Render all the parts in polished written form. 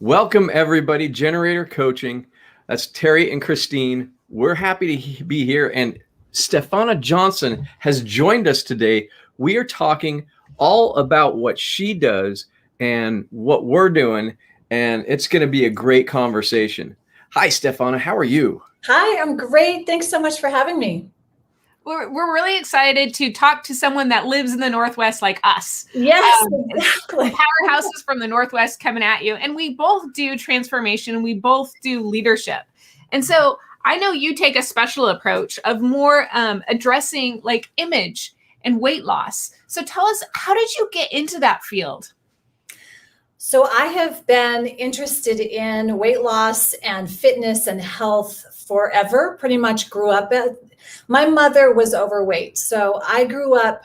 Welcome, everybody. Generator Coaching. That's Terry and Christine. We're happy to be here. And Stephana Johnson has joined us today. We are talking all about what she does and what we're doing. And it's going to be a great conversation. Hi, Stephana. How are you? Hi, I'm great. Thanks so much for having me. We're really excited to talk to someone that lives in the Northwest like us. Yes, exactly. Powerhouses from the Northwest coming at you. And we both do transformation. We both do leadership. And so I know you take a special approach of more addressing like image and weight loss. So tell us, how did you get into that field? So I have been interested in weight loss and fitness and health forever. Pretty much grew up my mother was overweight. So I grew up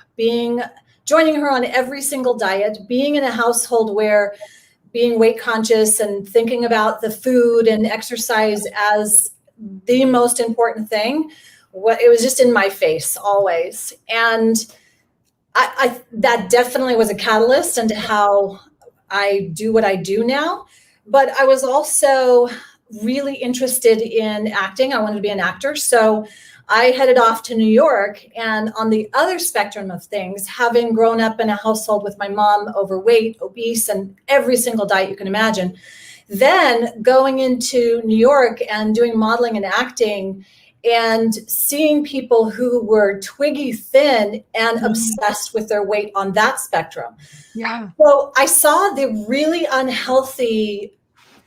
joining her on every single diet, being in a household where being weight conscious and thinking about the food and exercise as the most important thing. It was just in my face always. And I that definitely was a catalyst into how I do what I do now. But I was also really interested in acting. I wanted to be an actor. So I headed off to New York, and on the other spectrum of things, having grown up in a household with my mom overweight, obese, and every single diet you can imagine, then going into New York and doing modeling and acting and seeing people who were twiggy thin and obsessed with their weight on that spectrum. Yeah. So I saw the really unhealthy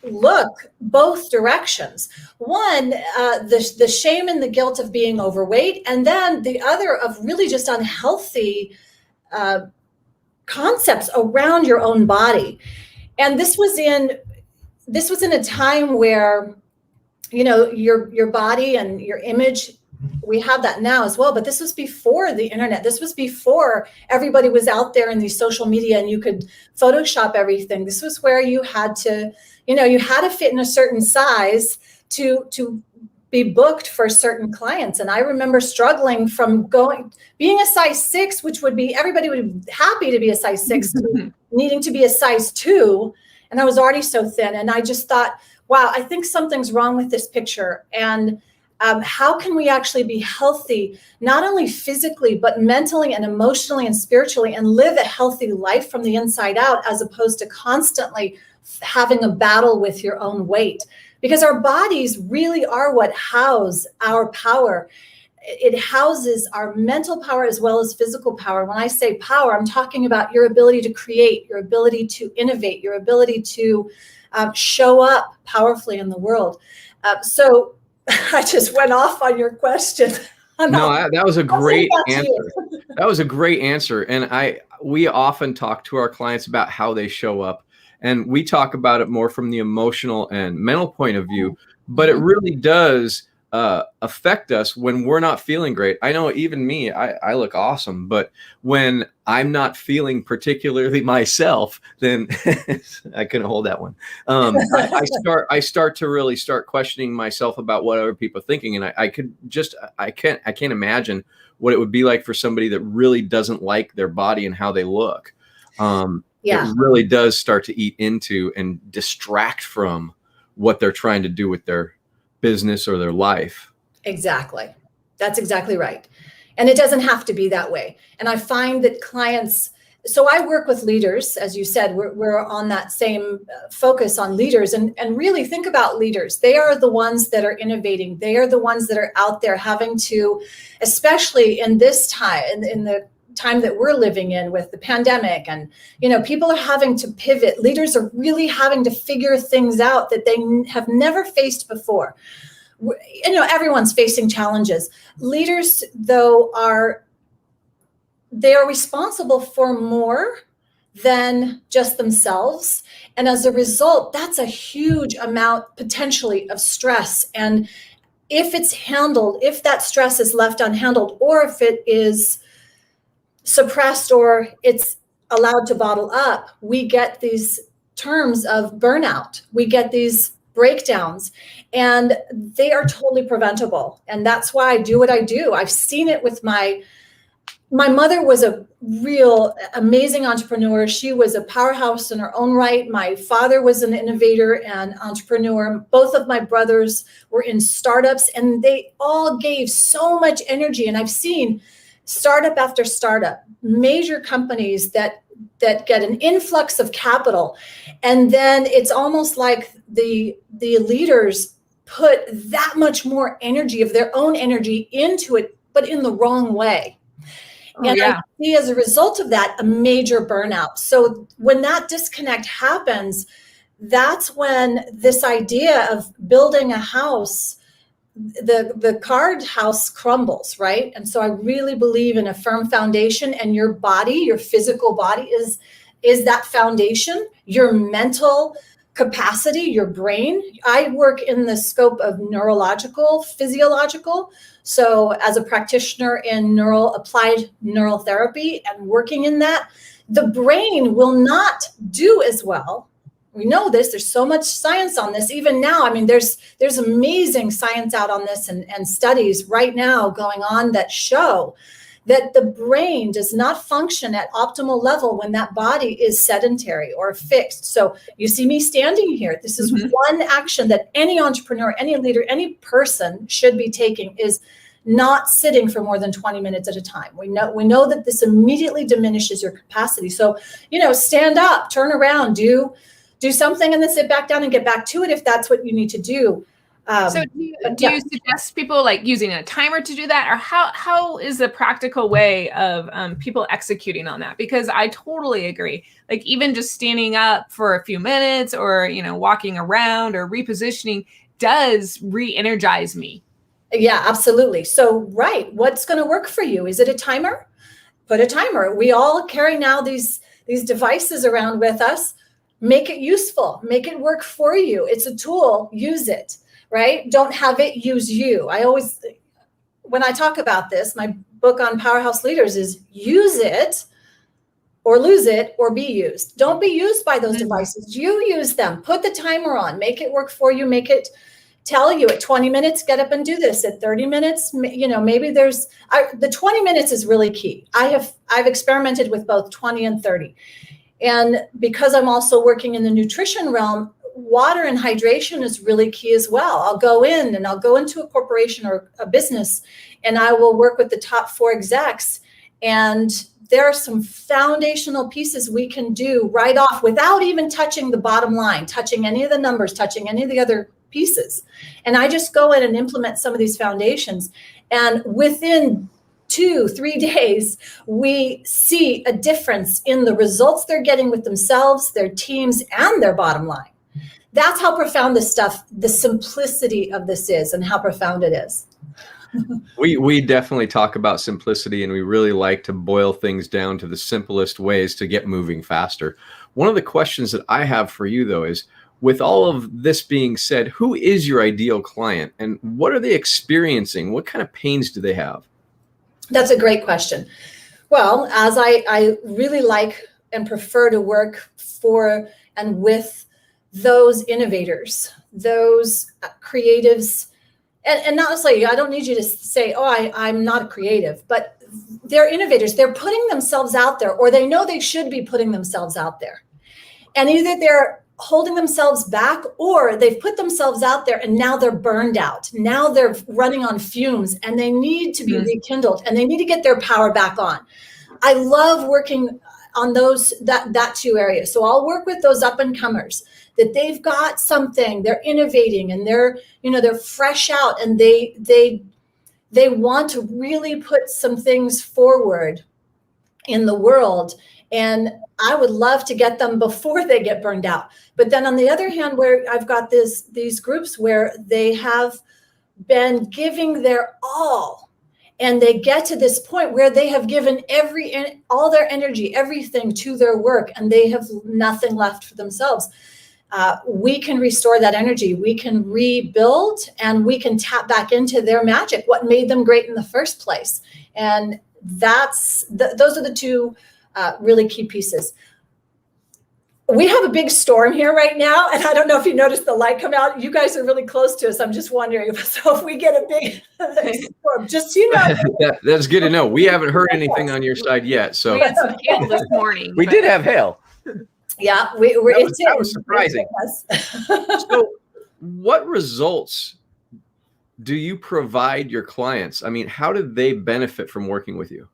look both directions. One, the shame and the guilt of being overweight, and then the other of really just unhealthy concepts around your own body. And this was in a time where, you know, your body and your image, we have that now as well, but this was before the internet. This was before everybody was out there in these social media and you could Photoshop everything. This was where you had to fit in a certain size to be booked for certain clients. And I remember struggling from being a size 6, which would be, everybody would be happy to be a size 6, to needing to be a size 2. And I was already so thin. And I just thought, wow, I think something's wrong with this picture. And how can we actually be healthy, not only physically, but mentally and emotionally and spiritually, and live a healthy life from the inside out, as opposed to constantly having a battle with your own weight? Because our bodies really are what house our power. It houses our mental power as well as physical power. When I say power, I'm talking about your ability to create, your ability to innovate, your ability to show up powerfully in the world. So I just went off on your question. No, that was a great answer. That was a great answer. And we often talk to our clients about how they show up. And we talk about it more from the emotional and mental point of view, but it really does affect us when we're not feeling great. I know even me, I look awesome, but when I'm not feeling particularly myself, then I couldn't hold that one. I start to really start questioning myself about what other people are thinking. And I can't imagine what it would be like for somebody that really doesn't like their body and how they look. Yeah. It really does start to eat into and distract from what they're trying to do with their business or their life. Exactly. That's exactly right. And it doesn't have to be that way. And I find that clients, so I work with leaders, as you said, we're on that same focus on leaders, and really think about leaders. They are the ones that are innovating. They are the ones that are out there having to, especially in this time, in the time that we're living in with the pandemic, and people are having to pivot. Leaders are really having to figure things out that they have never faced before. Everyone's facing challenges. Leaders, though, are responsible for more than just themselves, and as a result, that's a huge amount potentially of stress. And if it's handled, if that stress is left unhandled, or if it is suppressed or it's allowed to bottle up, we get these terms of burnout. We get these breakdowns, and they are totally preventable. And that's why I do what I do. I've seen it with my My mother was a real amazing entrepreneur. She was a powerhouse in her own right. My father was an innovator and entrepreneur. Both of my brothers were in startups, and they all gave so much energy. And I've seen startup after startup, major companies that get an influx of capital. And then it's almost like the leaders put that much more energy of their own energy into it, but in the wrong way. And I see as a result of that, a major burnout. So when that disconnect happens, that's when this idea of building a house, the card house crumbles, right? And so I really believe in a firm foundation, and your body, your physical body is that foundation, your mental capacity, your brain. I work in the scope of neurological, physiological. So as a practitioner in applied neural therapy and working in that, the brain will not do as well. We know this. There's so much science on this. Even now, I mean, there's amazing science out on this and studies right now going on that show that the brain does not function at optimal level when that body is sedentary or fixed. So you see me standing here. This is one action that any entrepreneur, any leader, any person should be taking, is not sitting for more than 20 minutes at a time. We know that this immediately diminishes your capacity. So, stand up, turn around, do something, and then sit back down and get back to it if that's what you need to do. So do you suggest people like using a timer to do that, or how is the practical way of people executing on that? Because I totally agree. Like even just standing up for a few minutes or, walking around or repositioning does re-energize me. Yeah, absolutely. So, right. What's going to work for you? Is it a timer? Put a timer. We all carry now these devices around with us. Make it useful. Make it work for you. It's a tool. Use it. Right? Don't have it use you. When I talk about this, my book on powerhouse leaders is use it or lose it or be used. Don't be used by those devices. You use them. Put the timer on. Make it work for you. Make it tell you at 20 minutes, get up and do this. At 30 minutes, maybe the 20 minutes is really key. I've experimented with both 20 and 30. And because I'm also working in the nutrition realm, water and hydration is really key as well. I'll go into a corporation or a business, and I will work with the top 4 execs. And there are some foundational pieces we can do right off without even touching the bottom line, touching any of the numbers, touching any of the other pieces. And I just go in and implement some of these foundations. And within 2-3 days, we see a difference in the results they're getting with themselves, their teams, and their bottom line. That's how profound this stuff, the simplicity of this is, and how profound it is. We definitely talk about simplicity, and we really like to boil things down to the simplest ways to get moving faster. One of the questions that I have for you, though, is with all of this being said, who is your ideal client, and what are they experiencing? What kind of pains do they have? That's a great question. Well, as I really like and prefer to work for and with those innovators, those creatives, and not necessarily, I don't need you to say, I'm not a creative, but they're innovators. They're putting themselves out there, or they know they should be putting themselves out there. And either they're holding themselves back, or they've put themselves out there and now they're burned out. Now they're running on fumes and they need to be rekindled, and they need to get their power back on. I love working on that 2 areas. So I'll work with those up and comers, that they've got something, they're innovating, and they're fresh out, and they want to really put some things forward in the world. And I would love to get them before they get burned out. But then on the other hand, where I've got these groups where they have been giving their all, and they get to this point where they have given all their energy, everything to their work, and they have nothing left for themselves. We can restore that energy. We can rebuild, and we can tap back into their magic, what made them great in the first place. And those are the 2 really key pieces. We have a big storm here right now, and I don't know if you noticed the light come out. You guys are really close to us. I'm just wondering if we get a big storm, just so you know. That's good to know. We haven't heard anything on your side yet. So we had some hail this morning. We did have hail. Yeah, that was surprising. So what results do you provide your clients? I mean, how do they benefit from working with you?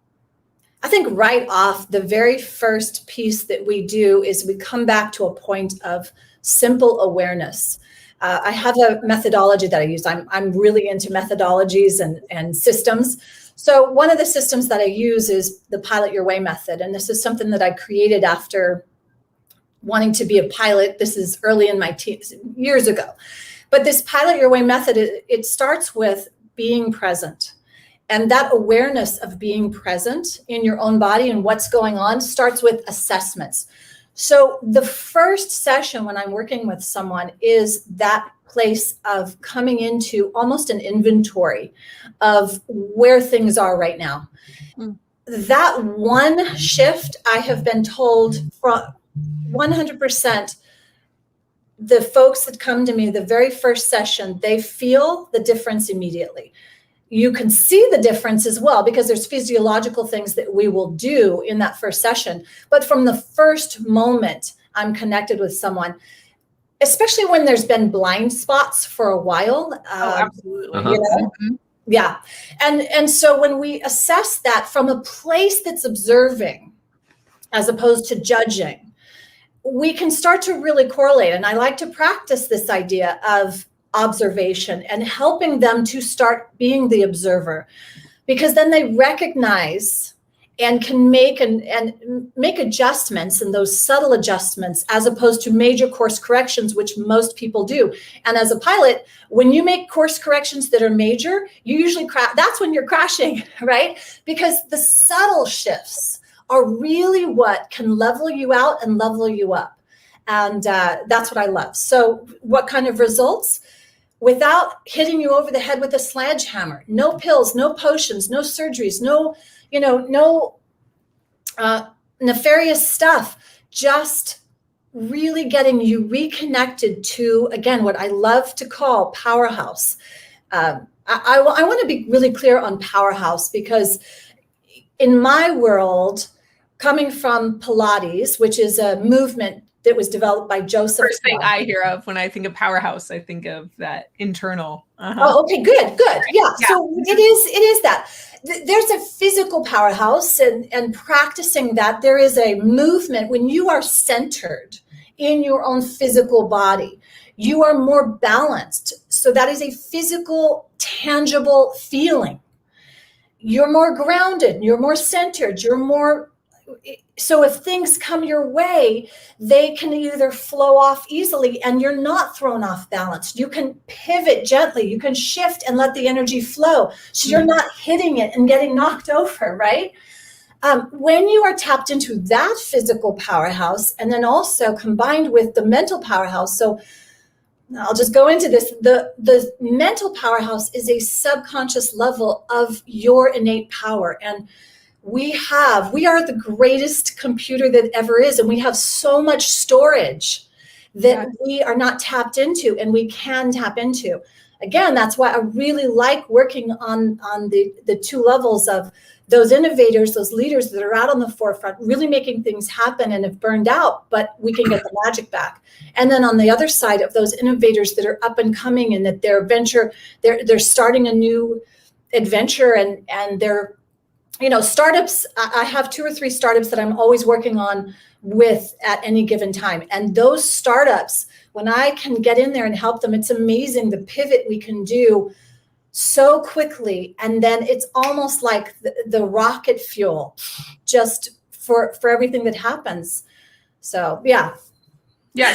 I think right off, the very first piece that we do is we come back to a point of simple awareness. I have a methodology that I use. I'm really into methodologies and systems. So one of the systems that I use is the Pilot Your Way method. And this is something that I created after wanting to be a pilot. This is early in my teens, years ago. But this Pilot Your Way method, it starts with being present. And that awareness of being present in your own body and what's going on starts with assessments. So the first session when I'm working with someone is that place of coming into almost an inventory of where things are right now. Mm. That one shift, I have been told from 100%, the folks that come to me the very first session, they feel the difference immediately. You can see the difference as well because there's physiological things that we will do in that first session. But from the first moment I'm connected with someone, especially when there's been blind spots for a while. Absolutely. You know? Mm-hmm. Yeah. And so when we assess that from a place that's observing as opposed to judging, we can start to really correlate. And I like to practice this idea of observation and helping them to start being the observer, because then they recognize and can make make adjustments, and those subtle adjustments as opposed to major course corrections, which most people do. And as a pilot, when you make course corrections that are major, you usually that's when you're crashing, right? Because the subtle shifts are really what can level you out and level you up. And that's what I love. So what kind of results? Without hitting you over the head with a sledgehammer, no pills, no potions, no surgeries, no nefarious stuff, just really getting you reconnected to, again, what I love to call powerhouse. I want to be really clear on powerhouse, because in my world, coming from Pilates, which is a movement that was developed by Joseph. First thing I hear of when I think of powerhouse, I think of that internal. Oh, okay, good. Yeah. So it is that. There's a physical powerhouse, and practicing that, there is a movement when you are centered in your own physical body. You are more balanced. So that is a physical, tangible feeling. You're more grounded, you're more centered, you're more. So if things come your way, they can either flow off easily and you're not thrown off balance. You can pivot gently, you can shift and let the energy flow. So you're not hitting it and getting knocked over, right? When you are tapped into that physical powerhouse, and then also combined with the mental powerhouse. So I'll just go into this. The mental powerhouse is a subconscious level of your innate power. And we are the greatest computer that ever is. And we have so much storage that we are not tapped into, and we can tap into. Again, that's why I really like working on the two levels of those innovators, those leaders that are out on the forefront, really making things happen and have burned out, but we can get the magic back. And then on the other side of those innovators that are up and coming, and that they're starting a new adventure, and they're, startups. I have 2 or 3 startups that I'm always working on with at any given time. And those startups, when I can get in there and help them, it's amazing the pivot we can do so quickly. And then it's almost like the rocket fuel just for everything that happens. So, yeah. Yeah,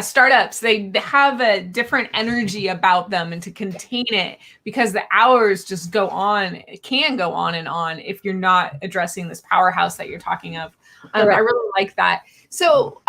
startups, they have a different energy about them, and to contain it, because the hours just go on. It can go on and on if you're not addressing this powerhouse that you're talking of. I really like that. So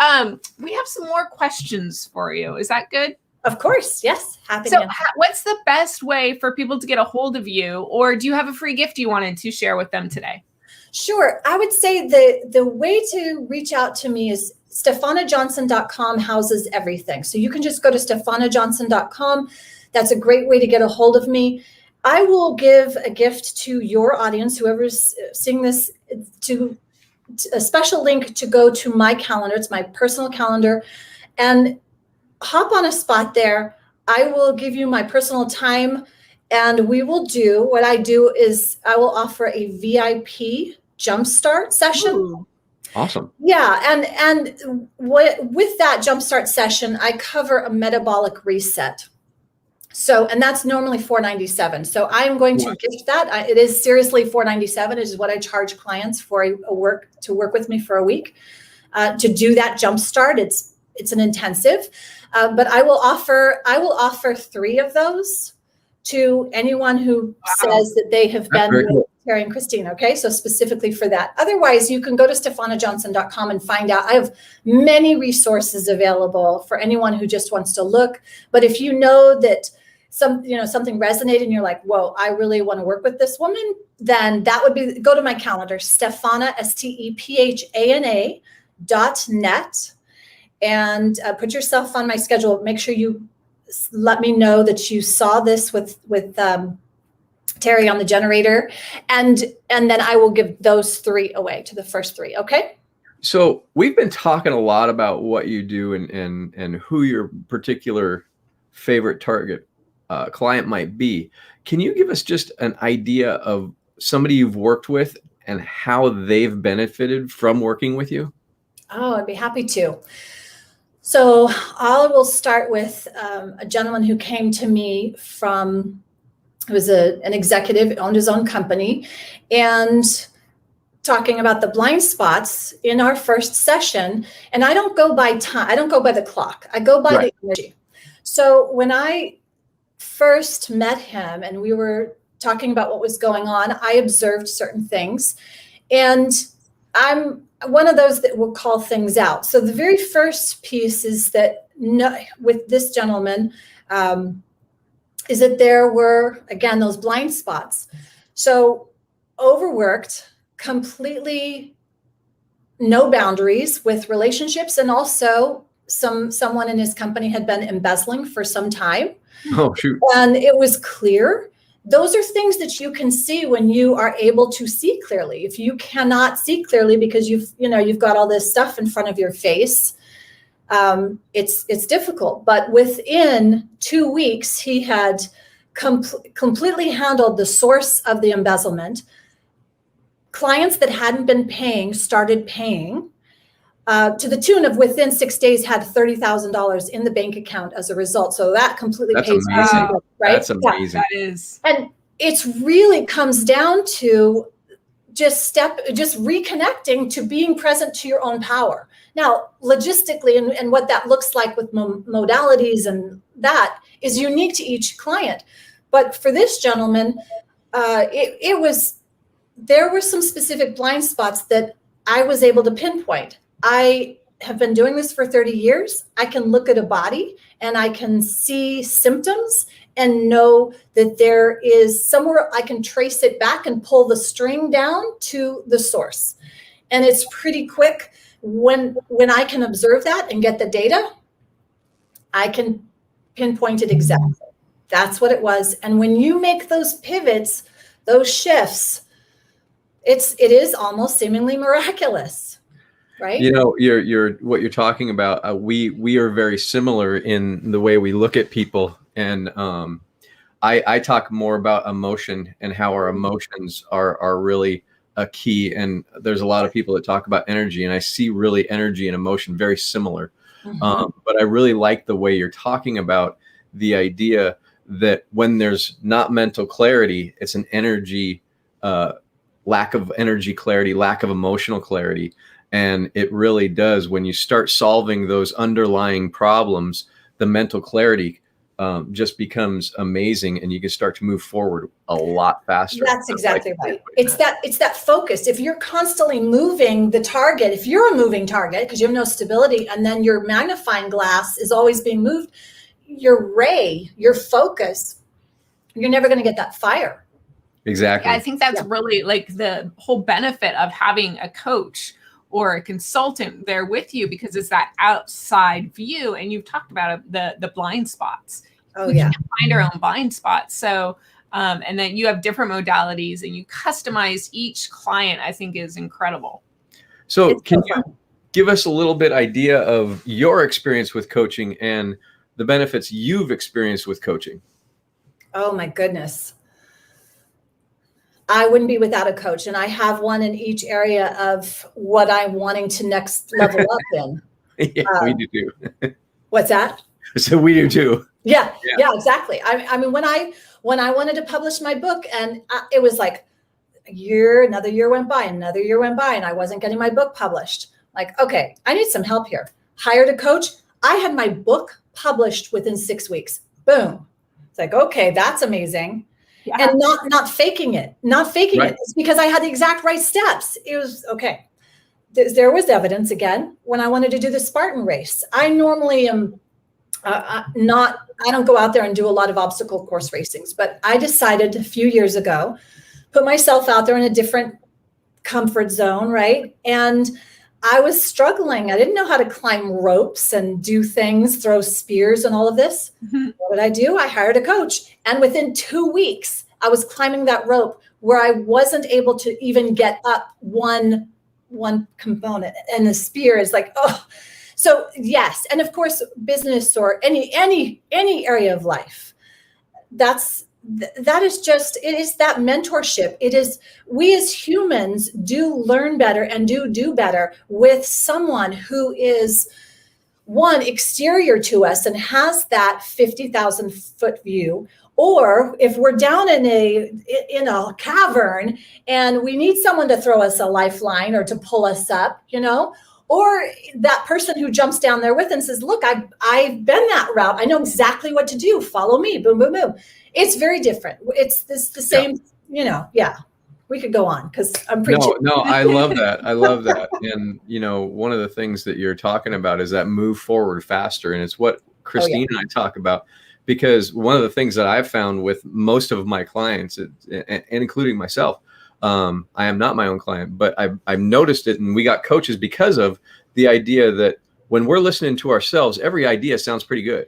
we have some more questions for you. Is that good? Of course. Yes. So what's the best way for people to get a hold of you? Or do you have a free gift you wanted to share with them today? Sure. I would say the way to reach out to me is StephanaJohnson.com houses everything. So you can just go to StephanaJohnson.com. That's a great way to get a hold of me. I will give a gift to your audience, whoever's seeing this, to a special link to go to my calendar. It's my personal calendar, and hop on a spot there. I will give you my personal time, and we will do what I do is I will offer a VIP jumpstart session. Ooh. Awesome. Yeah, and with that jumpstart session, I cover a metabolic reset. So, and that's normally $497. So I'm going to gift that. It is seriously $497. It is what I charge clients for to work with me for a week to do that jumpstart. It's an intensive, but I will offer 3 of those to anyone who says that they have been with Terry and Christine. Okay, so specifically for that. Otherwise, you can go to StephanaJohnson.com and find out. I have many resources available for anyone who just wants to look. But if you know that something resonated and you're like, whoa, I really want to work with this woman, then that would be, go to my calendar, Stephana, STEPHANA.net, and put yourself on my schedule. Make sure you let me know that you saw this with Terry on the generator, and then I will give those 3 away to the first 3. Okay. So we've been talking a lot about what you do and who your particular favorite target client might be. Can you give us just an idea of somebody you've worked with and how they've benefited from working with you? Oh, I'd be happy to. So I will start with a gentleman who came to me who was an executive, owned his own company, and talking about the blind spots in our first session. And I don't go by time. I don't go by the clock. I go by the energy. So when I first met him and we were talking about what was going on, I observed certain things, and I'm one of those that will call things out. So the very first piece is that with this gentleman, is that there were, again, those blind spots. So overworked, completely no boundaries with relationships, and also someone in his company had been embezzling for some time. Oh, shoot. And it was clear. Those are things that you can see when you are able to see clearly. If you cannot see clearly because you've got all this stuff in front of your face, it's difficult. But within 2 weeks, he had completely handled the source of the embezzlement. Clients that hadn't been paying started paying. To the tune of within 6 days had $30,000 in the bank account as a result. So that completely pays amazing. right? That's amazing. That is. And it's really comes down to just reconnecting to being present to your own power. Now, logistically, and what that looks like with modalities and that is unique to each client. But for this gentleman, there were some specific blind spots that I was able to pinpoint. I have been doing this for 30 years. I can look at a body and I can see symptoms and know that there is somewhere I can trace it back and pull the string down to the source. And it's pretty quick. When I can observe that and get the data, I can pinpoint it exactly. That's what it was. And when you make those pivots, those shifts, it is almost seemingly miraculous. Right. You know, what you're talking about. We are very similar in the way we look at people, and I talk more about emotion and how our emotions are really a key. And there's a lot of people that talk about energy, and I see really energy and emotion very similar. Mm-hmm. But I really like the way you're talking about the idea that when there's not mental clarity, it's an energy lack of energy clarity, lack of emotional clarity. And it really does. When you start solving those underlying problems, the mental clarity just becomes amazing, and you can start to move forward a lot faster. That's exactly right. It's that focus. If you're constantly moving the target, if you're a moving target because you have no stability, and then your magnifying glass is always being moved, your ray, your focus, you're never going to get that fire. Exactly. I think that's really like the whole benefit of having a coach or a consultant there with you, because it's that outside view. And you've talked about the blind spots. Oh, We yeah. can't find our own blind spots. So, and then you have different modalities and you customize each client, I think is incredible. So can you give us a little bit idea of your experience with coaching and the benefits you've experienced with coaching? Oh my goodness. I wouldn't be without a coach, and I have one in each area of what I'm wanting to next level up in. Yeah, we do too. What's that? So we do too. Yeah, exactly. I mean, when I wanted to publish my book, and it was like another year went by, and I wasn't getting my book published. Like, okay, I need some help here. Hired a coach. I had my book published within 6 weeks. Boom. It's like, okay, that's amazing. Yeah. And not faking it. Right. It's because I had the exact right steps. It was okay. There was evidence again when I wanted to do the Spartan race. I normally am I don't go out there and do a lot of obstacle course racings, but I decided a few years ago, put myself out there in a different comfort zone, right? And I was struggling. I didn't know how to climb ropes and do things, throw spears and all of this. Mm-hmm. What did I do? I hired a coach. And within 2 weeks, I was climbing that rope where I wasn't able to even get up one component. And the spear is like, oh. So yes. And of course, business or any area of life, that is just, it is that mentorship. It is, we as humans do learn better and do better with someone who is one exterior to us and has that 50,000 foot view. Or if we're down in a cavern and we need someone to throw us a lifeline or to pull us up, or that person who jumps down there with and says, look, I've been that route. I know exactly what to do. Follow me. Boom, boom, boom. It's very different. It's the same, we could go on because I'm preaching. No, I love that. I love that. And, one of the things that you're talking about is that move forward faster. And it's what Christine and I talk about, because one of the things that I've found with most of my clients, and including myself, I am not my own client, but I've noticed it, and we got coaches because of the idea that when we're listening to ourselves, every idea sounds pretty good.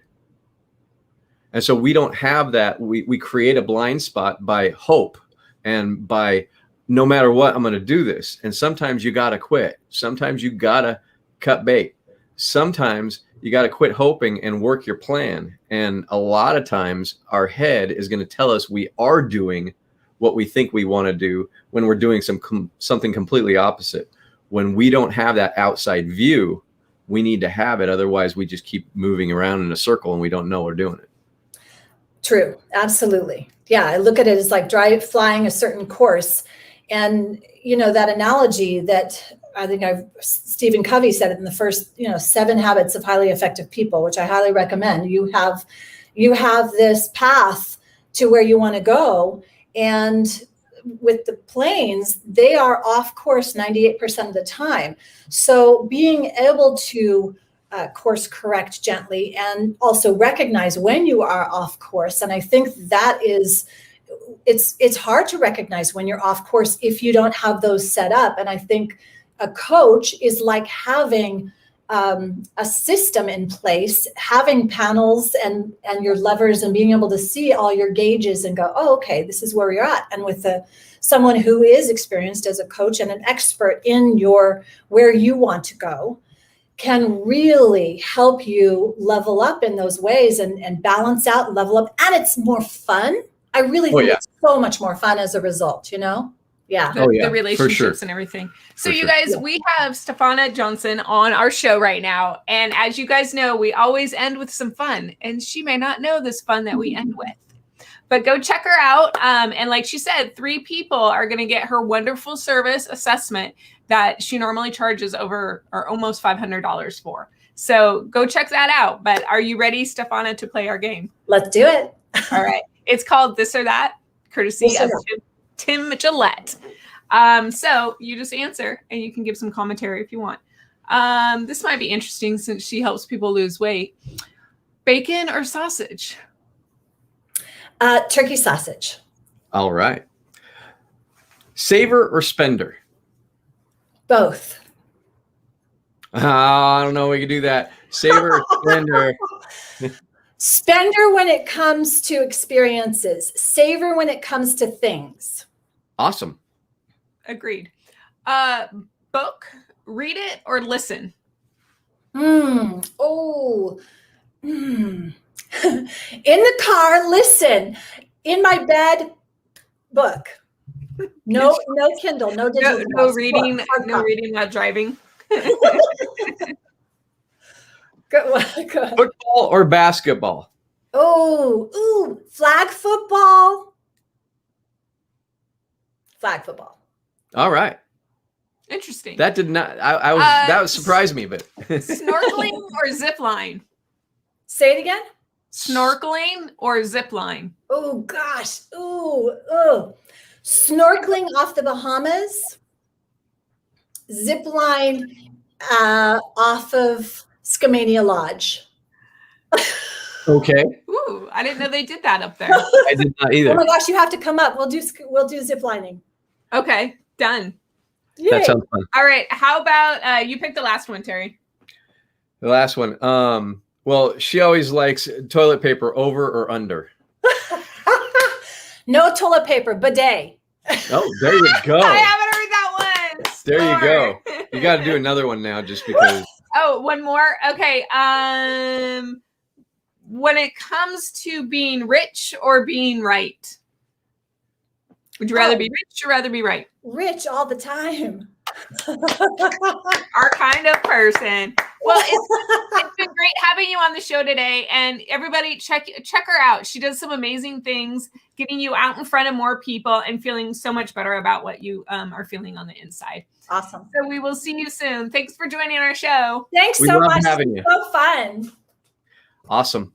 And so we don't have that. We create a blind spot by hope and by no matter what, I'm going to do this. And sometimes you got to quit. Sometimes you got to cut bait. Sometimes you got to quit hoping and work your plan. And a lot of times our head is going to tell us we are doing what we think we want to do when we're doing something completely opposite. When we don't have that outside view, we need to have it. Otherwise, we just keep moving around in a circle and we don't know we're doing it. True. Absolutely. Yeah. I look at it as like flying a certain course. And, that analogy that I think Stephen Covey said it in the first, 7 Habits of Highly Effective People, which I highly recommend. You have this path to where you want to go. And with the planes, they are off course 98% of the time. So being able to course correct gently and also recognize when you are off course. And I think that is, it's hard to recognize when you're off course if you don't have those set up. And I think a coach is like having a system in place, having panels and your levers and being able to see all your gauges and go, oh, okay, this is where you're at. And with someone who is experienced as a coach and an expert in where you want to go, can really help you level up in those ways and balance out, level up. And it's more fun. I really think it's so much more fun as a result, Yeah. The relationships and everything. So you guys, we have Stephana Johnson on our show right now. And as you guys know, we always end with some fun. And she may not know this fun that we end with. But go check her out. And like she said, 3 people are going to get her wonderful service assessment that she normally charges over or almost $500 for. So go check that out. But are you ready, Stephana, to play our game? Let's do it. All right. It's called This or That, courtesy of Tim Gillette. So you just answer and you can give some commentary if you want. This might be interesting since she helps people lose weight. Bacon or sausage? Turkey sausage. All right. Saver or spender? Both. I don't know. We could do that. Saver or spender? Spender when it comes to experiences. Saver when it comes to things. Awesome. Agreed. Book, read it or listen? Oh. In the car, listen. In my bed, book. No Kindle, no digital. No reading, no reading while driving. Good. Football or basketball? Oh, flag football. Flag football. All right. Interesting. That did not. That surprised me, but snorkeling or zip line? Say it again. Snorkeling or zip line? Oh gosh. Ooh. Snorkeling off the Bahamas. Zip line off of Skamania Lodge. okay. Ooh, I didn't know they did that up there. I did not either. Oh my gosh, you have to come up. We'll do zip lining. Okay, done. Yay. That sounds fun. All right. How about you pick the last one, Terry? The last one. Well, she always likes toilet paper over or under. No toilet paper, bidet. Oh, there you go. I haven't heard that one. There you go. You got to do another one now just because. Oh, one more. Okay. When it comes to being rich or being right, would you rather be rich or rather be right? Rich all the time. Our kind of person. Well, it's been great having you on the show today, and everybody check her out. She does some amazing things, getting you out in front of more people and feeling so much better about what you are feeling on the inside. Awesome. So we will see you soon. Thanks for joining our show. Thanks so much. Having you. So fun. Awesome.